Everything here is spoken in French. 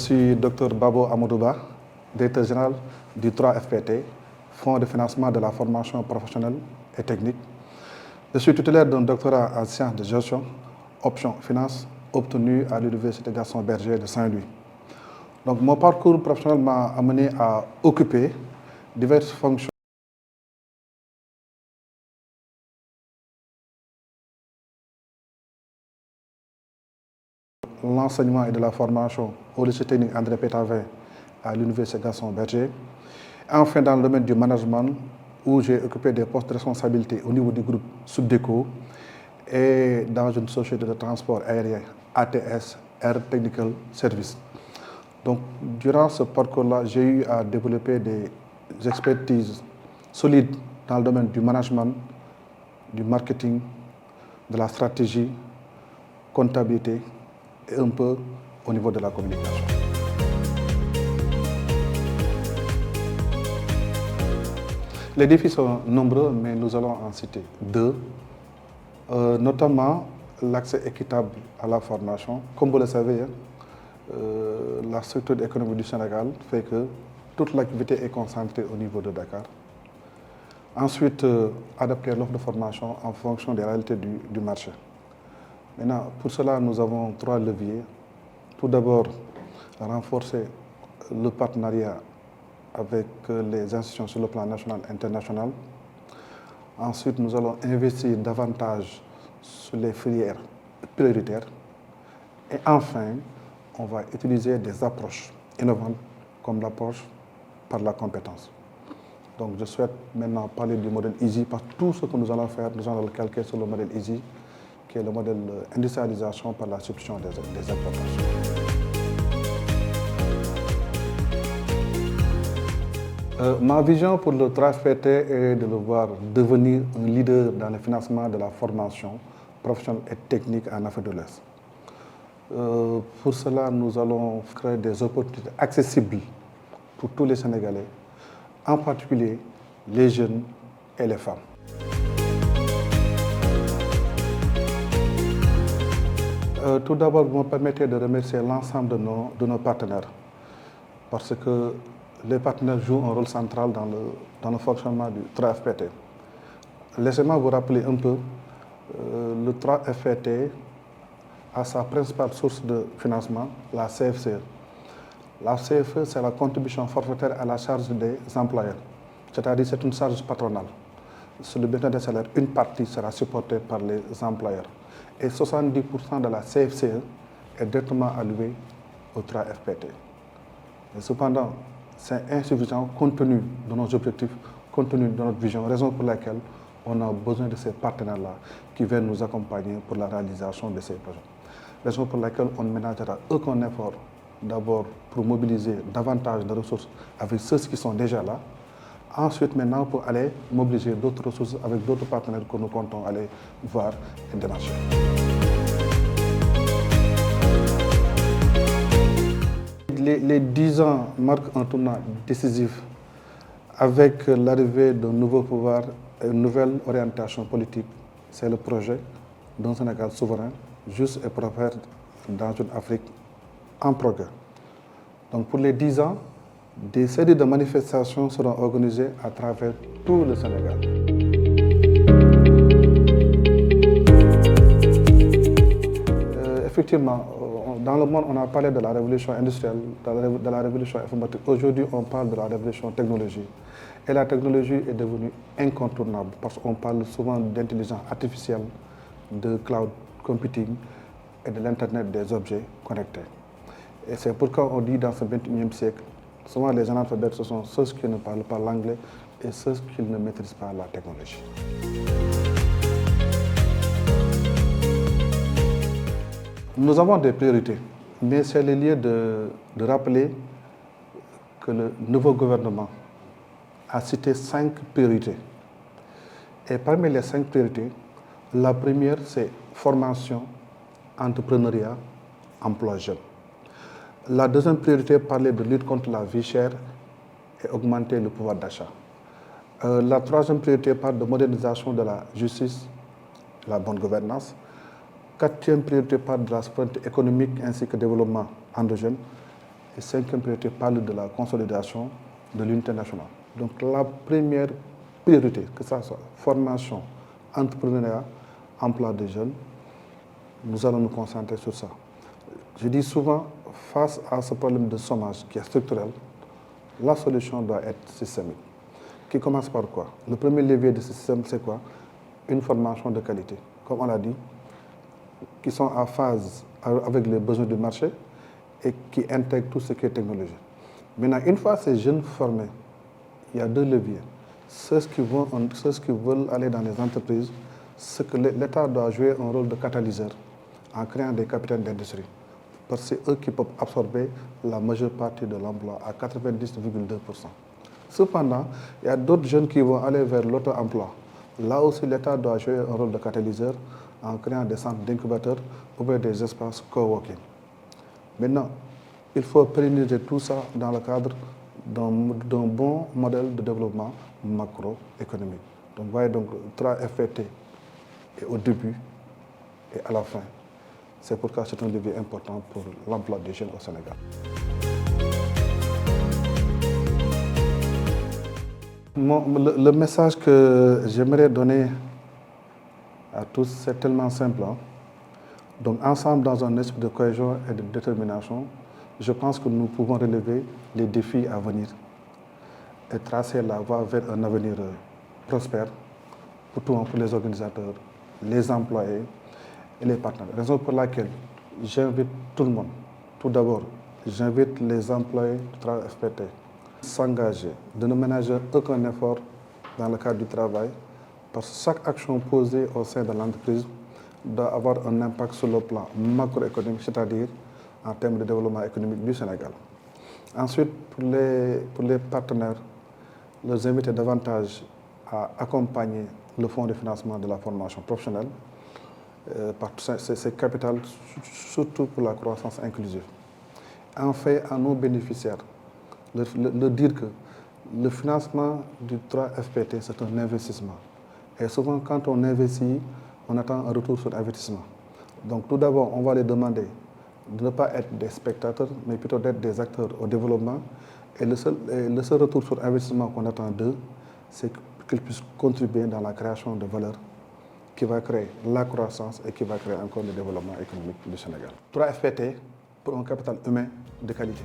Je suis Dr Babo Amadouba, directeur général du 3FPT, Fonds de financement de la formation professionnelle et technique. Je suis titulaire d'un doctorat en sciences de gestion, option finance, obtenu à l'Université Gaston Berger de Saint-Louis. Donc, mon parcours professionnel m'a amené à occuper diverses fonctions. L'enseignement et de la formation au lycée technique André Pétavin à l'Université Gaston Berger. Enfin, dans le domaine du management, où j'ai occupé des postes de responsabilité au niveau du groupe Subdeco et dans une société de transport aérien ATS, Air Technical Service. Donc, durant ce parcours-là, j'ai eu à développer des expertises solides dans le domaine du management, du marketing, de la stratégie, comptabilité et un peu au niveau de la communication. Les défis sont nombreux, mais nous allons en citer deux, notamment l'accès équitable à la formation. Comme vous le savez, la structure économique du Sénégal fait que toute l'activité est concentrée au niveau de Dakar. Ensuite, adapter l'offre de formation en fonction des réalités du marché. Maintenant, pour cela, nous avons trois leviers. Tout d'abord, renforcer le partenariat avec les institutions sur le plan national et international. Ensuite, nous allons investir davantage sur les filières prioritaires. Et enfin, on va utiliser des approches innovantes comme l'approche par la compétence. Donc, je souhaite maintenant parler du modèle EASY, parce que tout ce que nous allons faire, nous allons le calquer sur le modèle EASY, qui est le modèle d'industrialisation par la substitution des importations. Ma vision pour le 3FPT est de le voir devenir un leader dans le financement de la formation professionnelle et technique en Afrique de l'Est. Pour cela, nous allons créer des opportunités accessibles pour tous les Sénégalais, en particulier les jeunes et les femmes. Tout d'abord, vous me permettez de remercier l'ensemble de nos partenaires, parce que les partenaires jouent un rôle central dans le fonctionnement du 3FPT. Laissez-moi vous rappeler un peu, le 3FPT a sa principale source de financement, la CFCE. La CFE, c'est la contribution forfaitaire à la charge des employeurs, c'est-à-dire c'est une charge patronale. Sur le bulletin de salaire, une partie sera supportée par les employeurs. Et 70% de la CFCE est directement allouée au 3FPT. Et cependant, c'est insuffisant compte tenu de nos objectifs, compte tenu de notre vision, raison pour laquelle on a besoin de ces partenaires-là qui viennent nous accompagner pour la réalisation de ces projets. Raison pour laquelle on ne ménagera aucun effort d'abord pour mobiliser davantage de ressources avec ceux qui sont déjà là. Ensuite, maintenant, pour aller mobiliser d'autres ressources avec d'autres partenaires que nous comptons aller voir et démarcher. Les 10 ans marquent un tournant décisif avec l'arrivée d'un nouveau pouvoir et une nouvelle orientation politique. C'est le projet d'un Sénégal souverain, juste et prospère dans une Afrique en progrès. Donc pour les 10 ans, des séries de manifestations seront organisées à travers tout le Sénégal. Effectivement, dans le monde, on a parlé de la révolution industrielle, de la révolution informatique. Aujourd'hui, on parle de la révolution technologique. Et la technologie est devenue incontournable parce qu'on parle souvent d'intelligence artificielle, de cloud computing et de l'Internet des objets connectés. Et c'est pourquoi on dit dans ce 21e siècle, souvent les analphabètes, ce sont ceux qui ne parlent pas l'anglais et ceux qui ne maîtrisent pas la technologie. Nous avons des priorités, mais c'est le lieu de rappeler que le nouveau gouvernement a cité 5 priorités. Et parmi les 5 priorités, la première, c'est formation, entrepreneuriat, emploi jeune. La deuxième priorité parlait de lutte contre la vie chère et augmenter le pouvoir d'achat. La troisième priorité parle de modernisation de la justice, la bonne gouvernance. Quatrième priorité parle de la souveraineté économique ainsi que développement endogène. et cinquième priorité parle de la consolidation de l'unité nationale. Donc la première priorité, que ce soit formation, entrepreneuriat, emploi des jeunes, nous allons nous concentrer sur ça. Je dis souvent, face à ce problème de chômage qui est structurel, la solution doit être systémique. Qui commence par quoi? Le premier levier de ce système, c'est quoi? Une formation de qualité, comme on l'a dit, qui sont en phase avec les besoins du marché et qui intègrent tout ce qui est technologie. Maintenant, une fois ces jeunes formés, il y a deux leviers. Ceux qui veulent aller dans les entreprises, c'est que l'État doit jouer un rôle de catalyseur en créant des capitaines d'industrie. Parce que c'est eux qui peuvent absorber la majeure partie de l'emploi à 90,2%. Cependant, il y a d'autres jeunes qui vont aller vers l'auto-emploi. Là aussi, l'État doit jouer un rôle de catalyseur en créant des centres d'incubateurs ou bien des espaces coworking. Maintenant, il faut pérenniser tout ça dans le cadre d'un bon modèle de développement macroéconomique. Donc, vous voyez, donc, le FPT est au début et à la fin. C'est pourquoi c'est un levier important pour l'emploi des jeunes au Sénégal. Le message que j'aimerais donner à tous, c'est tellement simple. Donc, ensemble, dans un esprit de cohésion et de détermination, je pense que nous pouvons relever les défis à venir et tracer la voie vers un avenir prospère pour tout le monde, pour les organisateurs, les employés et les partenaires. Raison pour laquelle j'invite tout le monde. Tout d'abord, j'invite les employés du travail FPT à s'engager, de ne ménager aucun effort dans le cadre du travail, parce que chaque action posée au sein de l'entreprise doit avoir un impact sur le plan macroéconomique, c'est-à-dire en termes de développement économique du Sénégal. Ensuite, pour les partenaires, les inviter davantage à accompagner le fonds de financement de la formation professionnelle, c'est capital, surtout pour la croissance inclusive. Enfin, à nos bénéficiaires, leur dire que le financement du 3FPT, c'est un investissement. Et souvent, quand on investit, on attend un retour sur investissement. Donc, tout d'abord, on va les demander de ne pas être des spectateurs, mais plutôt d'être des acteurs au développement. Et le seul retour sur investissement qu'on attend d'eux, c'est qu'ils puissent contribuer dans la création de valeur qui va créer la croissance et qui va créer encore le développement économique du Sénégal. 3FPT pour un capital humain de qualité.